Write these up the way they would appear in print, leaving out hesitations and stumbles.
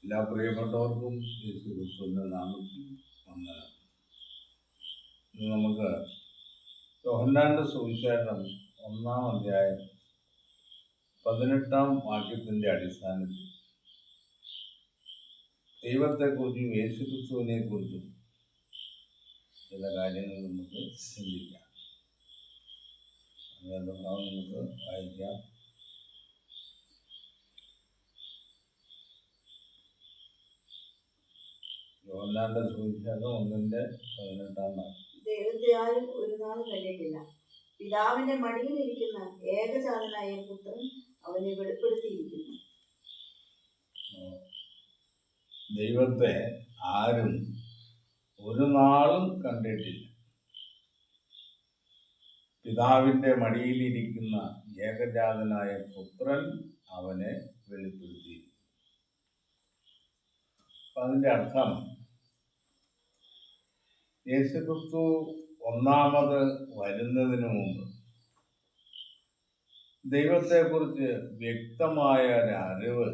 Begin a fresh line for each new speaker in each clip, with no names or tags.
എല്ലാ പ്രിയപ്പെട്ടവർക്കും യേശു ക്രിസ്തുവിൻ്റെ നാമത്തിൽ വന്ദനം. ഇന്ന് നമുക്ക് യോഹന്നാന്റെ സുവിശേഷം 1-ാം അധ്യായം 18-ാം വാക്യത്തിൻ്റെ അടിസ്ഥാനത്തിൽ ദൈവത്തെക്കുറിച്ചും യേശു ക്രിസ്തുവിനെ കുറിച്ചും ചില കാര്യങ്ങൾ നമുക്ക് ചിന്തിക്കാം. വേദഭാഗം നമുക്ക് വായിക്കാം. യോഹന്നാന്റെ സുവിശേഷം 1-ന്റെ 18-ാം വാക്യം.
ദൈവത്തെ ആരും ഒരു നാളും കണ്ടിട്ടില്ല. പിതാവിന്റെ മടിയിൽ ഇരിക്കുന്ന ഏകജാതനായ പുത്രൻ അവനെ വെളിപ്പെടുത്തിയിരിക്കുന്നു.
ദൈവത്തെ ആരും ഒരു നാളും കണ്ടിട്ടില്ല. പിതാവിന്റെ മടിയിലിരിക്കുന്ന ഏകജാതനായ പുത്രൻ അവനെ വെളിപ്പെടുത്തിയിരിക്കുന്നു. അതിൻ്റെ അർത്ഥം, യേശുക്രിസ്തു ഒന്നാമത് വരുന്നതിന് മുമ്പ് ദൈവത്തെക്കുറിച്ച് വ്യക്തമായ ഒരു അറിവ്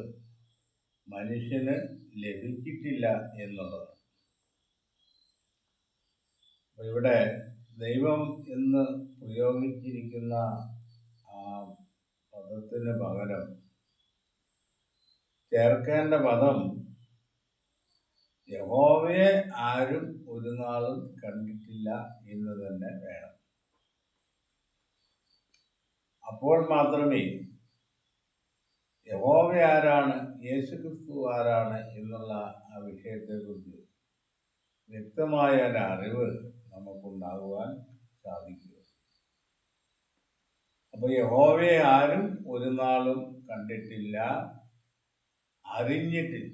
മനുഷ്യന് ലഭിച്ചിട്ടില്ല എന്നുള്ളത്. ഇവിടെ ദൈവം എന്ന് പ്രയോഗിച്ചിരിക്കുന്ന ആ പദത്തിന് പകരം ചേർക്കേണ്ട പദം യഹോവയെ ആരും ഒരു നാളും കണ്ടിട്ടില്ല എന്ന് തന്നെ വേണം. അപ്പോൾ മാത്രമേ യഹോവ ആരാണ്, യേശുക്രിസ്തു ആരാണ് എന്നുള്ള ആ വിഷയത്തെക്കുറിച്ച് വ്യക്തമായ ഒരു അറിവ് നമുക്കുണ്ടാകുവാൻ സാധിക്കുക. അപ്പോൾ യഹോവയെ ആരും ഒരു നാളും കണ്ടിട്ടില്ല, അറിഞ്ഞിട്ടില്ല.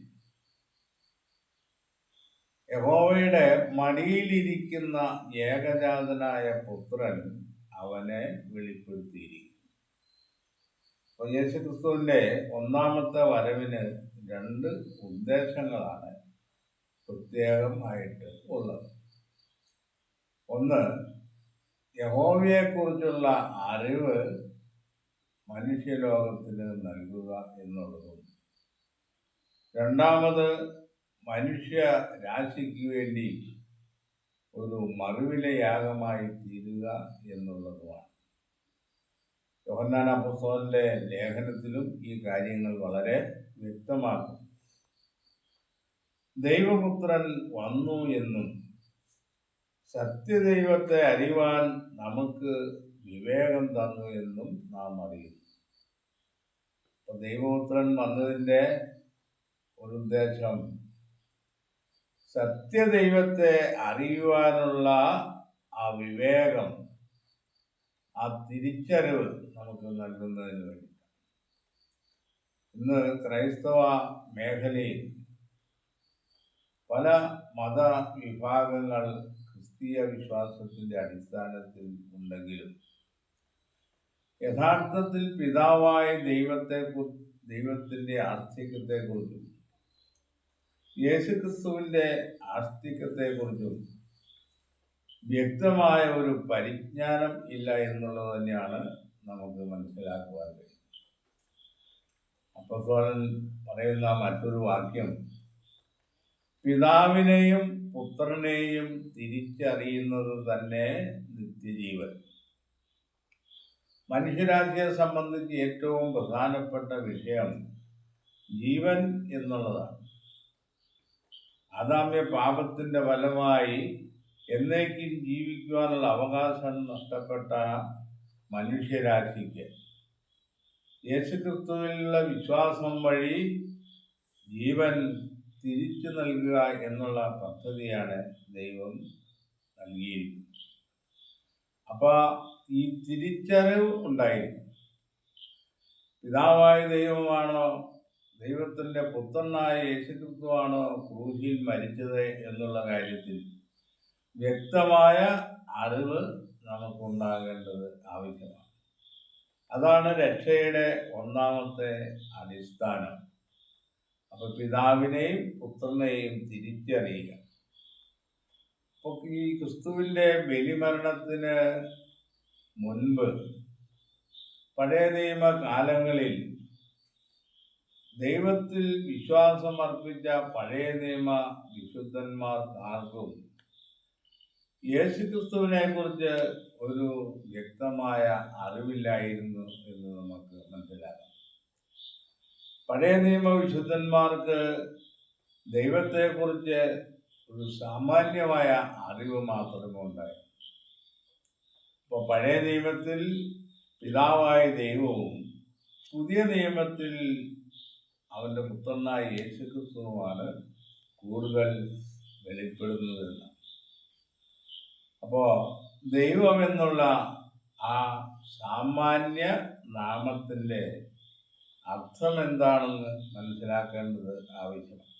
യഹോവയുടെ മടിയിലിരിക്കുന്ന ഏകജാതനായ പുത്രൻ അവനെ വെളിപ്പെടുത്തിയിരിക്കുന്നു. അപ്പോൾ യേശുക്രിസ്തുവിൻ്റെ ഒന്നാമത്തെ വരവിന് 2 ഉദ്ദേശങ്ങളാണ് പ്രത്യേകമായിട്ട് ഉള്ളത്. ഒന്ന്, യഹോവയെക്കുറിച്ചുള്ള അറിവ് മനുഷ്യലോകത്തിന് നൽകുക എന്നുള്ളതും, രണ്ടാമത് മനുഷ്യ രാശിക്ക് വേണ്ടി ഒരു മറുവിലയാഗമായി തീരുക എന്നുള്ളതുമാണ്. യോഹന്നാൻ അപ്പോസ്തലന്റെ ലേഖനത്തിലും ഈ കാര്യങ്ങൾ വളരെ വ്യക്തമാക്കും. ദൈവപുത്രൻ വന്നു എന്നും സത്യദൈവത്തെ അറിയുവാൻ നമുക്ക് വിവേകം തന്നു എന്നും നാം അറിയുന്നു. അപ്പോൾ ദൈവപുത്രൻ വന്നതിൻ്റെ ഒരു ഉദ്ദേശം സത്യദൈവത്തെ അറിയുവാനുള്ള ആ വിവേകം, ആ തിരിച്ചറിവ് നമുക്ക് നൽകുന്നതിന് വേണ്ടി. ഇന്ന് ക്രൈസ്തവ മേഖലയിൽ പല മതവിഭാഗങ്ങൾ ക്രിസ്തീയ വിശ്വാസത്തിൻ്റെ അടിസ്ഥാനത്തിൽ ഉണ്ടെങ്കിലും യഥാർത്ഥത്തിൽ പിതാവായ ദൈവത്തിൻ്റെ ആസ്തിക്യത്തെക്കുറിച്ചും യേശുക്രിസ്തുവിൻ്റെ ആസ്തിക്യത്തെക്കുറിച്ചും വ്യക്തമായ ഒരു പരിജ്ഞാനം ഇല്ല എന്നുള്ളത് തന്നെയാണ് നമുക്ക് മനസ്സിലാക്കുവാൻ കഴിയും. അപ്പോസ്തലൻ പറയുന്ന മറ്റൊരു വാക്യം, പിതാവിനെയും പുത്രനെയും തിരിച്ചറിയുന്നത് തന്നെ നിത്യജീവൻ. മനുഷ്യരാശിയെ സംബന്ധിച്ച് ഏറ്റവും പ്രധാനപ്പെട്ട വിഷയം ജീവൻ എന്നുള്ളതാണ്. ആദാമ്യ പാപത്തിൻ്റെ ഫലമായി എന്നേക്കും ജീവിക്കുവാനുള്ള അവകാശം നഷ്ടപ്പെട്ട മനുഷ്യരാശിക്ക് യേശുക്രിസ്തുവിലുള്ള വിശ്വാസം വഴി ജീവൻ തിരിച്ചു നൽകുക എന്നുള്ള പദ്ധതിയാണ് ദൈവം നൽകിയിരിക്കുന്നത്. അപ്പോൾ ഈ തിരിച്ചറിവ് ഉണ്ടായിരിക്കും. പിതാവായ ദൈവമാണോ, ദൈവത്തിൻ്റെ പുത്രനായ യേശുക്രിസ്തുവാണോ ക്രൂശിൽ മരിച്ചത് എന്നുള്ള കാര്യത്തിൽ വ്യക്തമായ അറിവ് നമുക്കുണ്ടാകേണ്ടത് ആവശ്യമാണ്. അതാണ് രക്ഷയുടെ ഒന്നാമത്തെ അടിസ്ഥാനം. അപ്പോൾ പിതാവിനെയും പുത്രനെയും തിരിച്ചറിയുക. അപ്പോൾ ഈ ക്രിസ്തുവിൻ്റെ ബലിമരണത്തിന് മുൻപ് പഴയ നിയമ കാലങ്ങളിൽ ദൈവത്തിൽ വിശ്വാസം അർപ്പിച്ച പഴയ നിയമ വിശുദ്ധന്മാർക്ക് ആർക്കും യേശുക്രിസ്തുവിനെ കുറിച്ച് ഒരു വ്യക്തമായ അറിവില്ലായിരുന്നു എന്ന് നമുക്ക് മനസ്സിലാക്കാം. പഴയ നിയമ വിശുദ്ധന്മാർക്ക് ദൈവത്തെക്കുറിച്ച് ഒരു സാമാന്യമായ അറിവ് മാത്രമേ ഉണ്ടായി. ഇപ്പോൾ പഴയ നിയമത്തിൽ പിതാവായ ദൈവവും പുതിയ നിയമത്തിൽ അവൻ്റെ പുത്രനായ യേശുക്രിസ്തുവുമാണ് കൂടുതൽ വെളിപ്പെടുന്നതെന്ന്. അപ്പോൾ ദൈവം എന്നുള്ള ആ സാമാന്യ നാമത്തിൻ്റെ അർത്ഥം എന്താണെന്ന് മനസ്സിലാക്കേണ്ടത് ആവശ്യമാണ്.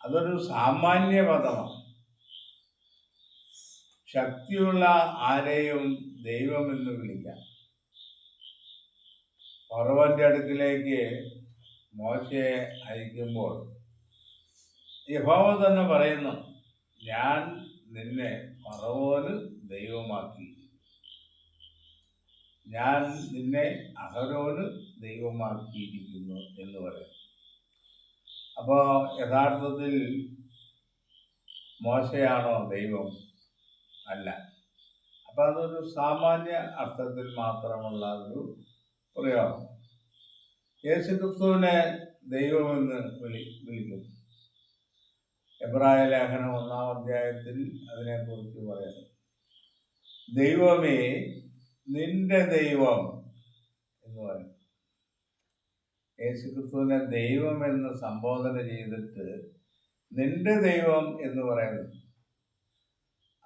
അതൊരു സാമാന്യ പദമാണ്. ശക്തിയുള്ള ആരെയും ദൈവമെന്ന് വിളിക്കാം. ഫറവോന്റെ അടുക്കിലേക്ക് മോശയെ അയക്കുമ്പോൾ യഹോവ തന്നെ പറയുന്നു, ഞാൻ നിന്നെ ഫറവോന് ദൈവമാക്കി, ഞാൻ നിന്നെ അഹരോന് ദൈവമാക്കിയിരിക്കുന്നു എന്ന് പറയും. അപ്പോൾ യഥാർത്ഥത്തിൽ മോശയാണോ ദൈവം? അല്ല. അപ്പം അതൊരു സാമാന്യ അർത്ഥത്തിൽ മാത്രമുള്ള ഒരു പ്രയോഗം. യേശുക്രിസ്തുവിനെ ദൈവമെന്ന് വിളിക്കുന്നു. എബ്രായ ലേഖനം 1-ാം അധ്യായത്തിൽ അതിനെക്കുറിച്ച് പറയുന്നു, ദൈവമേ നിന്റെ ദൈവം എന്ന് പറയുന്നു. യേശുക്രിസ്തുവിനെ ദൈവം എന്ന് സംബോധന ചെയ്തിട്ട് നിന്റെ ദൈവം എന്ന് പറയുന്നു.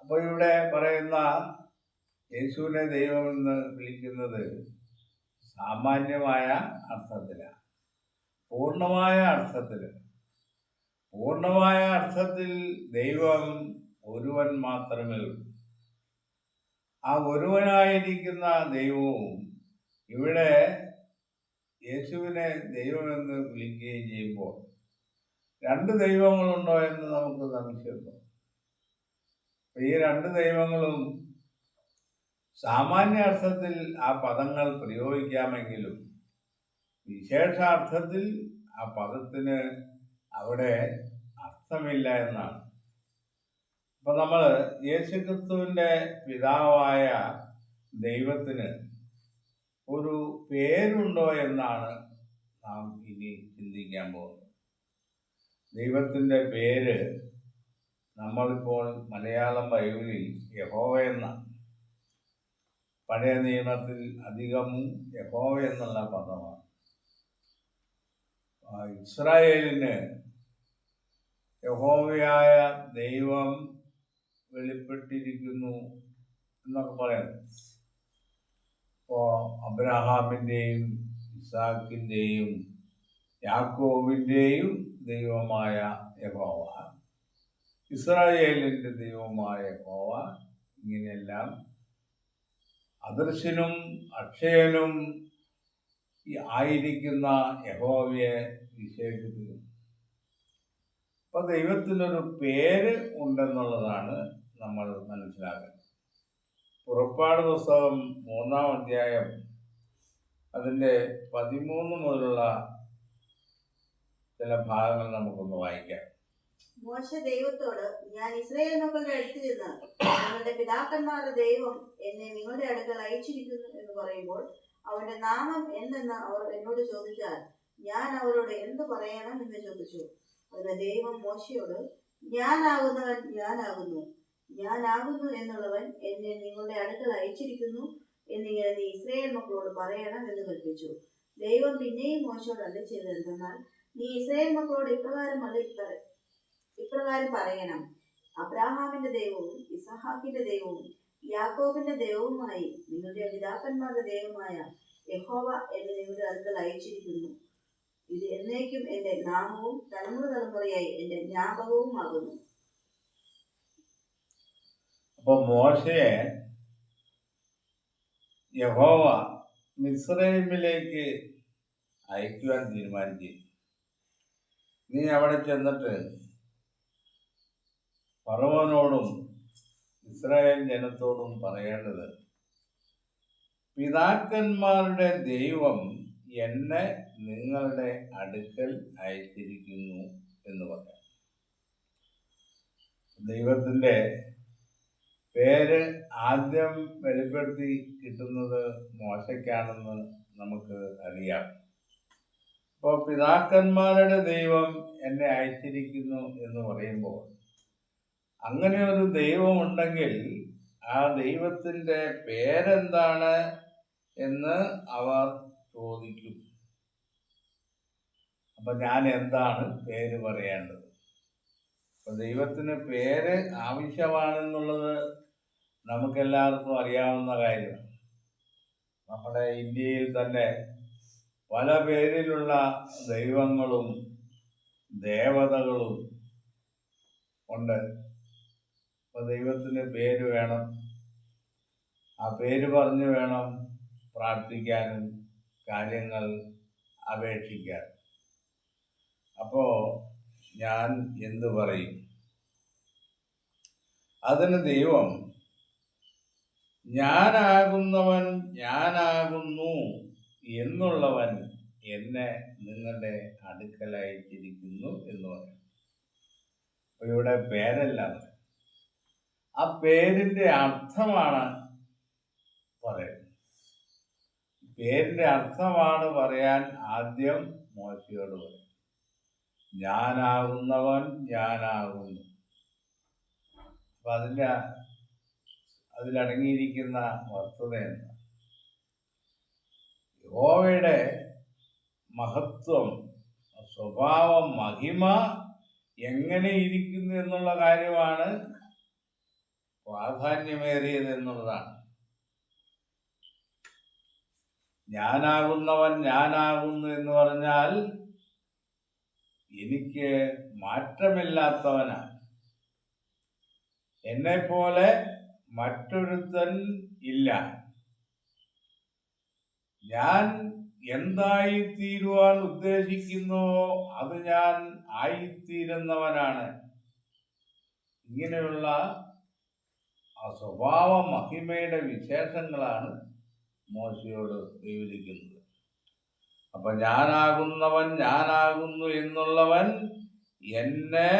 അപ്പോൾ ഇവിടെ പറയുന്ന യേശുവിനെ ദൈവമെന്ന് വിളിക്കുന്നത് സാമാന്യമായ അർത്ഥത്തിലാണ്. പൂർണ്ണമായ അർത്ഥത്തിൽ ദൈവം ഒരുവൻ മാത്രമേ ഉള്ളൂ. ആ ഒരുവനായിരിക്കുന്ന ദൈവവും ഇവിടെ യേശുവിനെ ദൈവമെന്ന് വിളിക്കുകയും ചെയ്യുമ്പോൾ രണ്ട് ദൈവങ്ങളുണ്ടോ എന്ന് നമുക്ക് സംശയമുണ്ടോ? ഈ രണ്ട് ദൈവങ്ങളും സാമാന്യ അർത്ഥത്തിൽ ആ പദങ്ങൾ പ്രയോഗിക്കാമെങ്കിലും വിശേഷാർത്ഥത്തിൽ ആ പദത്തിന് അവിടെ അർത്ഥമില്ല എന്നാണ്. അപ്പം നമ്മൾ യേശുക്രിസ്തുവിൻ്റെ പിതാവായ ദൈവത്തിന് ഒരു പേരുണ്ടോ എന്നാണ് നാം ഇനി ചിന്തിക്കാൻ പോകുന്നത്. ദൈവത്തിൻ്റെ പേര് നമ്മളിപ്പോൾ മലയാളം ബൈബിളിൽ യഹോവ എന്നാണ്. പഴയ നിയമത്തിൽ അധികവും യഹോവ എന്നുള്ള പദമാണ്. ഇസ്രായേലിന് യഹോവയായ ദൈവം വെളിപ്പെട്ടിരിക്കുന്നു എന്നൊക്കെ പറയുന്നു. ഇപ്പോൾ അബ്രഹാമിൻ്റെയും ഇസാക്കിൻ്റെയും യാക്കോബിൻ്റെയും ദൈവമായ യഹോവ, ഇസ്രായേലിൻ്റെ ദൈവമായ യഹോവ, ഇങ്ങനെയെല്ലാം അദൃശ്യനും അക്ഷയനും ആയിരിക്കുന്ന യഹോവയെ വിശേഷിപ്പിക്കുന്നു. അപ്പോൾ ദൈവത്തിനൊരു പേര് ഉണ്ടെന്നുള്ളതാണ് നമ്മൾ മനസ്സിലാക്കുന്നത്. പുറപ്പാട് പുസ്തകം 3-ാം അധ്യായം അതിൻ്റെ 13 മുതലുള്ള ചില ഭാഗങ്ങൾ നമുക്കൊന്ന് വായിക്കാം.
മോശ ദൈവത്തോട്, ഞാൻ ഇസ്രായേൽ മക്കളുടെ അടുത്ത് ചെന്ന് നിങ്ങളുടെ പിതാക്കന്മാരുടെ ദൈവം എന്നെ നിങ്ങളുടെ അടുക്കൽ അയച്ചിരിക്കുന്നു എന്ന് പറയുമ്പോൾ അവന്റെ നാമം എന്തെന്ന് അവർ എന്നോട് ചോദിച്ചാൽ ഞാൻ അവരോട് എന്ത് പറയണം എന്ന് ചോദിച്ചു. അതിന് ദൈവം മോശയോട്, ഞാനാകുന്നവൻ ഞാനാകുന്നു എന്നുള്ളവൻ എന്നെ നിങ്ങളുടെ അടുക്കൽ അയച്ചിരിക്കുന്നു എന്നിങ്ങനെ നീ ഇസ്രായേൽ മക്കളോട് പറയണം എന്ന് കൽപ്പിച്ചു. ദൈവം പിന്നെയും മോശയോട് അരുളിച്ചെയ്തത് എന്തെന്നാൽ, നീ ഇസ്രായേൽ മക്കളോട് ഇപ്രകാരം പറയണം, അബ്രാഹാമിന്റെ ദൈവവും ഇസഹാക്കിന്റെ ദൈവവും യാക്കോബിന്റെ ദൈവവുമായി നിങ്ങളുടെ പിതാക്കന്മാരുടെ ദൈവമായ യഹോവ എന്നെ നിങ്ങളുടെ അടുക്കൽ അയച്ചിരിക്കുന്നു. ഇത് എന്നേക്കും എന്റെ നാമവും തലമുറയായി എന്റെ ജ്ഞാപകവുമാകുന്നു.
അപ്പോൾ മോശയെ യഹോവ മിസ്രൈമിലേക്ക് അയക്കുവാൻ തീരുമാനിച്ചു. നീ അവിടെ ചെന്നിട്ട് ഫറവോനോടും ഇസ്രായേൽ ജനത്തോടും പറയേണ്ടത്, പിതാക്കന്മാരുടെ ദൈവം എന്നെ നിങ്ങളുടെ അടുക്കൽ അയച്ചിരിക്കുന്നു എന്ന് പറയാം. ദൈവത്തിൻ്റെ പേര് ആദ്യം വെളിപ്പെടുത്തി കിട്ടുന്നത് മോശയ്ക്കാണെന്ന് നമുക്ക് അറിയാം. അപ്പോൾ പിതാക്കന്മാരുടെ ദൈവം എന്നെ അയച്ചിരിക്കുന്നു എന്ന് പറയുമ്പോൾ അങ്ങനെ ഒരു ദൈവമുണ്ടെങ്കിൽ ആ ദൈവത്തിൻ്റെ പേരെന്താണ് എന്ന് അവർ ചോദിക്കും. അപ്പം ഞാൻ എന്താണ് പേര് പറയേണ്ടത്? അപ്പം ദൈവത്തിന് പേര് ആവശ്യമാണെന്നുള്ളത് നമുക്കെല്ലാവർക്കും അറിയാവുന്ന കാര്യമാണ്. നമ്മുടെ ഇന്ത്യയിൽ തന്നെ പല പേരിലുള്ള ദൈവങ്ങളും ദേവതകളും ഉണ്ട്. അപ്പോൾ ദൈവത്തിന് പേര് വേണം. ആ പേര് പറഞ്ഞു വേണം പ്രാർത്ഥിക്കാനും കാര്യങ്ങൾ അപേക്ഷിക്കാൻ. അപ്പോൾ ഞാൻ എന്തു പറയും? അതിന് ദൈവം ഞാനാകുന്നവൻ ഞാനാകുന്നു എന്നുള്ളവൻ എന്നെ നിങ്ങളുടെ അടുക്കൽ അയച്ചിരിക്കുന്നു എന്ന് പറയും. അപ്പോൾ ഇവിടെ പേരല്ല, ആ പേരിൻ്റെ അർത്ഥമാണ് പറയുന്നത്. പേരിൻ്റെ അർത്ഥമാണ് പറയാൻ ആദ്യം മോശയോട് പറയും. ഞാനാകുന്നവൻ ഞാനാകുന്നു. അപ്പം അതിലടങ്ങിയിരിക്കുന്ന വസ്തുത എന്താ? യഹോവയുടെ മഹത്വം, സ്വഭാവം, മഹിമ എങ്ങനെ ഇരിക്കുന്നു എന്നുള്ള കാര്യമാണ് പ്രാധാന്യമേറിയത് എന്നുള്ളതാണ്. ഞാനാകുന്നവൻ ഞാനാകുന്നു എന്ന് പറഞ്ഞാൽ എനിക്ക് മാറ്റമില്ലാത്തവനാണ്. എന്നെപ്പോലെ മറ്റൊരുത്തൻ ഇല്ല. ഞാൻ എന്തായിത്തീരുവാൻ ഉദ്ദേശിക്കുന്നുവോ അത് ഞാൻ ആയിത്തീരുന്നവനാണ്. ഇങ്ങനെയുള്ള ആ സ്വഭാവ മഹിമയുടെ വിശേഷങ്ങളാണ് മോശയോട് വിവരിക്കുന്നത്. അപ്പൊ ഞാനാകുന്നവൻ ഞാനാകുന്നു എന്നുള്ളവൻ എന്നെ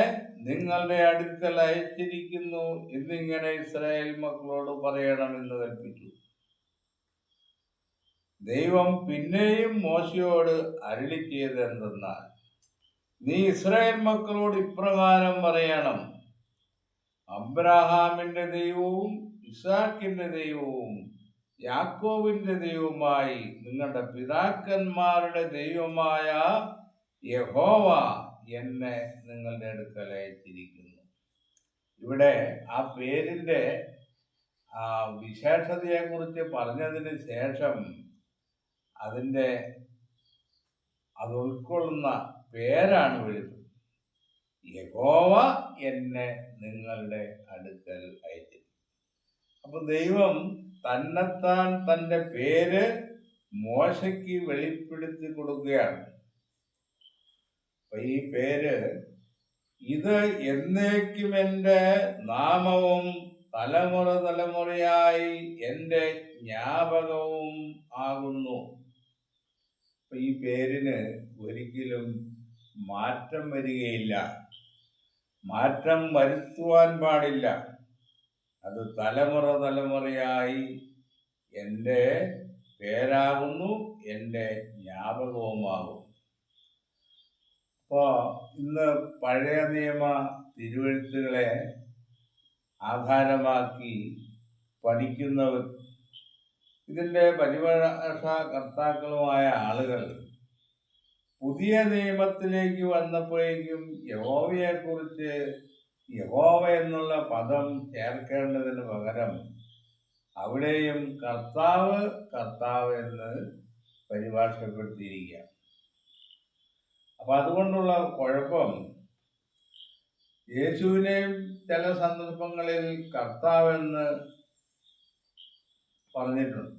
നിങ്ങളുടെ അടുക്കൽ അയച്ചിരിക്കുന്നു എന്നിങ്ങനെ ഇസ്രായേൽ മക്കളോട് പറയണമെന്ന് കൽപ്പിച്ചു. ദൈവം പിന്നെയും മോശയോട് അരുളി ചെയ്തത് എന്തെന്നാൽ, നീ ഇസ്രായേൽ മക്കളോട് ഇപ്രകാരം പറയണം, അബ്രഹാമിന്റെ ദൈവവും ഇസാക്കിന്റെ ദൈവവും യാക്കോബിന്റെ ദൈവവുമായി നിങ്ങളുടെ പിതാക്കന്മാരുടെ ദൈവമായ യഹോവ എന്നെ നിങ്ങളുടെ അടുക്കൽ അയച്ചിരിക്കുന്നു. ഇവിടെ ആ പേരിൻ്റെ വിശേഷതയെക്കുറിച്ച് പറഞ്ഞതിന് ശേഷം അത് ഉൾക്കൊള്ളുന്ന പേരാണ് വിളിച്ചത്. യഹോവ എന്നെ നിങ്ങളുടെ അടുക്കൽ അയച്ചിരിക്കുന്നു. അപ്പൊ ദൈവം തന്നെത്താൻ തൻ്റെ പേര് മോശയ്ക്ക് വെളിപ്പെടുത്തി കൊടുക്കുകയാണ്. അപ്പൊ ഈ പേര്, ഇത് എന്നേക്കും എൻ്റെ നാമവും തലമുറ തലമുറയായി എൻ്റെ ജ്ഞാപകവും ആകുന്നു. അപ്പൊ ഈ പേരിന് ഒരിക്കലും മാറ്റം വരികയില്ല, മാറ്റം വരുത്തുവാൻ പാടില്ല. അത് തലമുറ തലമുറയായി എൻ്റെ പേരാകുന്നു, എൻ്റെ ജ്ഞാപകവുമാകും. അപ്പോൾ ഇന്ന് പഴയ നിയമ തിരുവെഴുത്തുകളെ ആധാരമാക്കി പഠിക്കുന്നവർ, ഇതിൻ്റെ പരിഭാഷാകർത്താക്കളുമായ ആളുകൾ പുതിയ നിയമത്തിലേക്ക് വന്നപ്പോഴേക്കും യഹോവയെക്കുറിച്ച് യഹോവ എന്നുള്ള പദം ചേർക്കേണ്ടതിന് പകരം അവിടെയും കർത്താവ് കർത്താവ് എന്ന് പരിഭാഷപ്പെടുത്തിയിരിക്കുക. അപ്പം അതുകൊണ്ടുള്ള കുഴപ്പം, യേശുവിനെയും ചില സന്ദർഭങ്ങളിൽ കർത്താവെന്ന് പറഞ്ഞിട്ടുണ്ട്.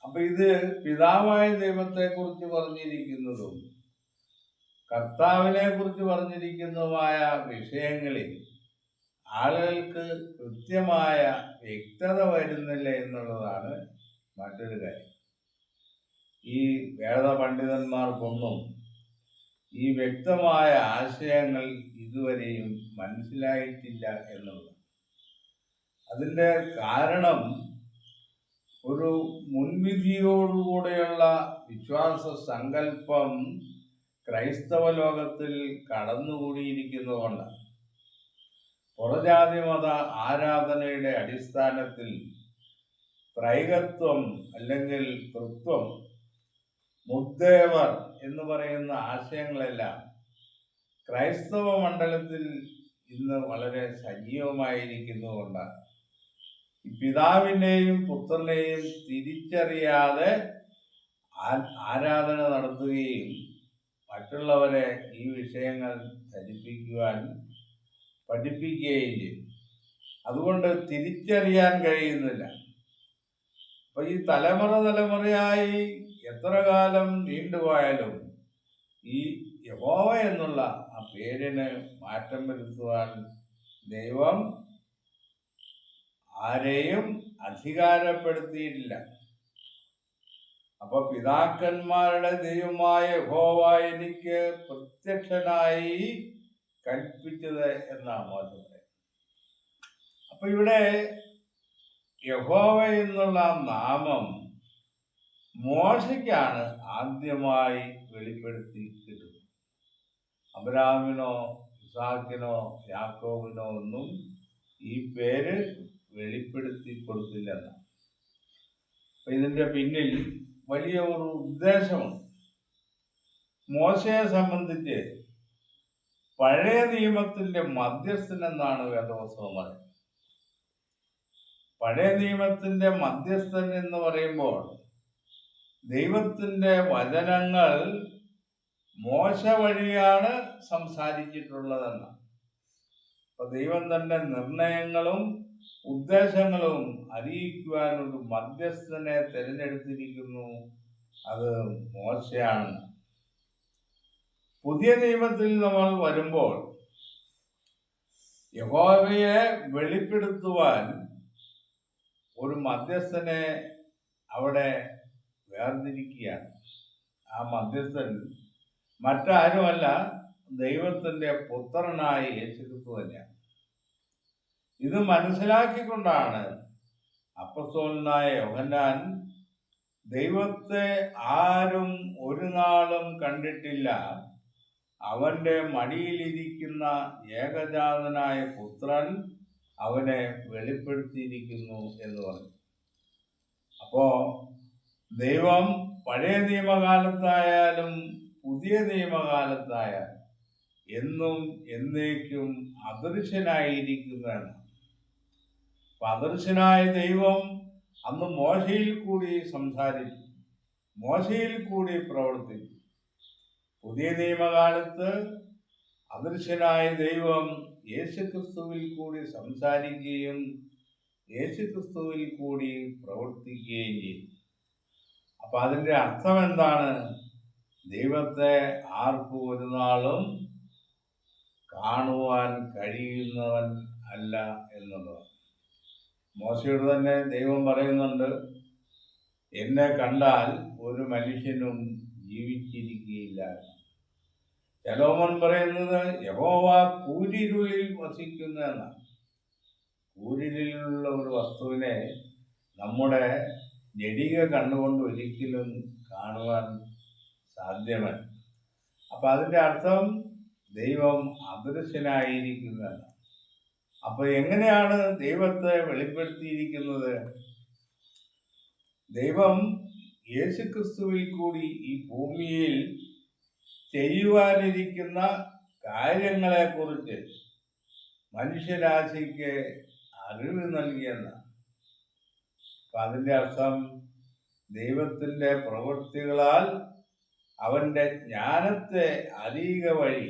അപ്പം ഇത് പിതാവായ ദൈവത്തെക്കുറിച്ച് പറഞ്ഞിരിക്കുന്നതും കർത്താവിനെ കുറിച്ച് പറഞ്ഞിരിക്കുന്നതുമായ വിഷയങ്ങളിൽ ആളുകൾക്ക് കൃത്യമായ വ്യക്തത വരുന്നില്ല എന്നുള്ളതാണ് മറ്റൊരു കാര്യം. ഈ വേദപണ്ഡിതന്മാർക്കൊന്നും ഈ വ്യക്തമായ ആശയങ്ങൾ ഇതുവരെയും മനസ്സിലായിട്ടില്ല എന്നുള്ളത്. അതിൻ്റെ കാരണം ഒരു മുൻവിധിയോടുകൂടെയുള്ള വിശ്വാസ സങ്കല്പം ക്രൈസ്തവ ലോകത്തിൽ കടന്നുകൂടിയിരിക്കുന്നതുകൊണ്ടാണ്. പുറജാതി മത ആരാധനയുടെ അടിസ്ഥാനത്തിൽ ത്രൈകത്വം അല്ലെങ്കിൽ തൃത്വം, മുദ്ദേവർ എന്ന് പറയുന്ന ആശയങ്ങളെല്ലാം ക്രൈസ്തവ മണ്ഡലത്തിൽ ഇന്ന് വളരെ സജീവമായിരിക്കുന്നതുകൊണ്ടാണ് പിതാവിനെയും പുത്രനെയും തിരിച്ചറിയാതെ ആരാധന നടത്തുകയും മറ്റുള്ളവരെ ഈ വിഷയങ്ങൾ ധരിപ്പിക്കുവാൻ പഠിപ്പിക്കുകയും ചെയ്യും. അതുകൊണ്ട് തിരിച്ചറിയാൻ കഴിയുന്നില്ല. അപ്പൊ ഈ തലമുറയായി എത്ര കാലം നീണ്ടുപോയാലും ഈ യഹോവ എന്നുള്ള ആ പേരിന് മാറ്റം വരുത്തുവാൻ ദൈവം ആരെയും അധികാരപ്പെടുത്തിയിട്ടില്ല. അപ്പൊ പിതാക്കന്മാരുടെ ദൈവമായ യഹോവ എനിക്ക് പ്രത്യക്ഷനായി കൽപ്പിച്ചത് എന്നാണ് മോശം പറയുന്നത്. അപ്പൊ ഇവിടെ യഹോവ എന്നുള്ള നാമം മോശയ്ക്കാണ് ആദ്യമായി വെളിപ്പെടുത്തി കിട്ടുന്നത്. അബ്രാഹാമിനോ ഇസാക്കിനോ യാക്കോബിനോ ഒന്നും ഈ പേര് വെളിപ്പെടുത്തി കൊടുത്തില്ലെന്നാണ്. അപ്പൊ ഇതിൻ്റെ പിന്നിൽ വലിയ ഒരു ഉദ്ദേശമുണ്ട്. മോശയെ സംബന്ധിച്ച് പഴയ നിയമത്തിന്റെ മധ്യസ്ഥൻ എന്നാണ് വേദപുസ്തകം പറയുന്നത്. പഴയ നിയമത്തിന്റെ മധ്യസ്ഥൻ എന്ന് പറയുമ്പോൾ ദൈവത്തിന്റെ വചനങ്ങൾ മോശ വഴിയാണ് സംസാരിച്ചിട്ടുള്ളതെന്നാണ്. അപ്പൊ ദൈവം തന്റെ നിർണയങ്ങളും ഉദ്ദേശങ്ങളും അറിയിക്കുവാൻ ഒരു മധ്യസ്ഥനെ തിരഞ്ഞെടുത്തിരിക്കുന്നു. അത് മോശയാണെന്ന്. പുതിയ നിയമത്തിൽ നമ്മൾ വരുമ്പോൾ യഹോവയെ വെളിപ്പെടുത്തുവാൻ ഒരു മധ്യസ്ഥനെ അവിടെ വേർതിരിക്കുകയാണ്. ആ മധ്യസ്ഥൻ മറ്റാരുമല്ല, ദൈവത്തിൻ്റെ പുത്രനായ യേശുക്രിസ്തു തന്നെയാണ്. ഇത് മനസ്സിലാക്കിക്കൊണ്ടാണ് അപ്പസ്തോലനായ യോഹന്നാൻ ദൈവത്തെ ആരും ഒരു നാളും കണ്ടിട്ടില്ല, അവൻ്റെ മടിയിലിരിക്കുന്ന ഏകജാതനായ പുത്രൻ അവനെ വെളിപ്പെടുത്തിയിരിക്കുന്നു എന്ന് പറഞ്ഞു. അപ്പോൾ ദൈവം പഴയ നിയമകാലത്തായാലും പുതിയ നിയമകാലത്തായാലും എന്നും എന്നേക്കും അദൃശ്യനായിരിക്കുന്നതാണ്. അപ്പം അദൃശ്യനായ ദൈവം അന്ന് മോശയിൽ കൂടി സംസാരിച്ചു, മോശയിൽ കൂടി പ്രവർത്തിച്ചു. പുതിയ നിയമകാലത്ത് അദൃശ്യനായ ദൈവം യേശുക്രിസ്തുവിൽ കൂടി സംസാരിക്കുകയും യേശുക്രിസ്തുവിൽ കൂടി പ്രവർത്തിക്കുകയും ചെയ്യും. അപ്പം അതിൻ്റെ അർത്ഥം എന്താണ്? ദൈവത്തെ ആർക്കും ഒരു നാളും കാണുവാൻ കഴിയുന്നവൻ അല്ല എന്നുള്ളത്. മോശയോട് തന്നെ ദൈവം പറയുന്നുണ്ട്, എന്നെ കണ്ടാൽ ഒരു മനുഷ്യനും ജീവിച്ചിരിക്കുകയില്ല. ശലോമോൻ പറയുന്നത് യഹോവ കൂരിരുളിൽ വസിക്കുന്ന എന്നാണ്. കൂരിരുളിലുള്ള ഒരു വസ്തുവിനെ നമ്മുടെ ജഡിക കണ്ണുകൊണ്ട് ഒരിക്കലും കാണുവാൻ സാധ്യമല്ല. അപ്പം അതിൻ്റെ അർത്ഥം ദൈവം അദൃശ്യനായിരിക്കുന്നതാണ്. അപ്പൊ എങ്ങനെയാണ് ദൈവത്തെ വെളിപ്പെടുത്തിയിരിക്കുന്നത്? ദൈവം യേശുക്രിസ്തുവിൽ കൂടി ഈ ഭൂമിയിൽ ചെയ്യുവാനിരിക്കുന്ന കാര്യങ്ങളെക്കുറിച്ച് മനുഷ്യരാശിക്ക് അറിവ് നൽകിയെന്നാണ്. അപ്പം അതിൻ്റെ അർത്ഥം ദൈവത്തിൻ്റെ പ്രവൃത്തികളാൽ അവൻ്റെ ജ്ഞാനത്തെ അറിയുക വഴി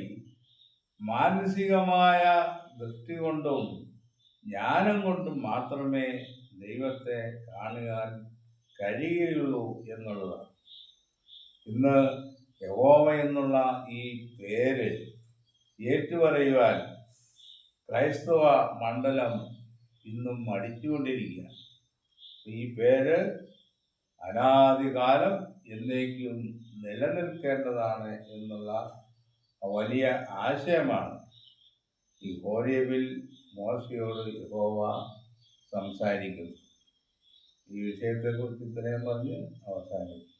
മാനസികമായ ദൃഷ്ടി കൊണ്ടും ജ്ഞാനം കൊണ്ടും മാത്രമേ ദൈവത്തെ കാണുവാൻ കഴിയുകയുള്ളൂ എന്നുള്ളതാണ്. ഇന്ന് യഹോവ എന്നുള്ള ഈ പേര് ഏറ്റുപറയുവാൻ ക്രൈസ്തവ മണ്ഡലം ഇന്നും മടിച്ചുകൊണ്ടിരിക്കുകയാണ്. ഈ പേര് അനാദികാലം എന്നേക്കും നിലനിൽക്കേണ്ടതാണ് എന്നുള്ള വലിയ ആശയമാണ് ഈ ഹോരേബിൽ മോശയോട് യഹോവ സംസാരിക്കുന്നത്. ഈ വിഷയത്തെക്കുറിച്ച് ഇത്രയും പറഞ്ഞ് അവസാനിക്കും.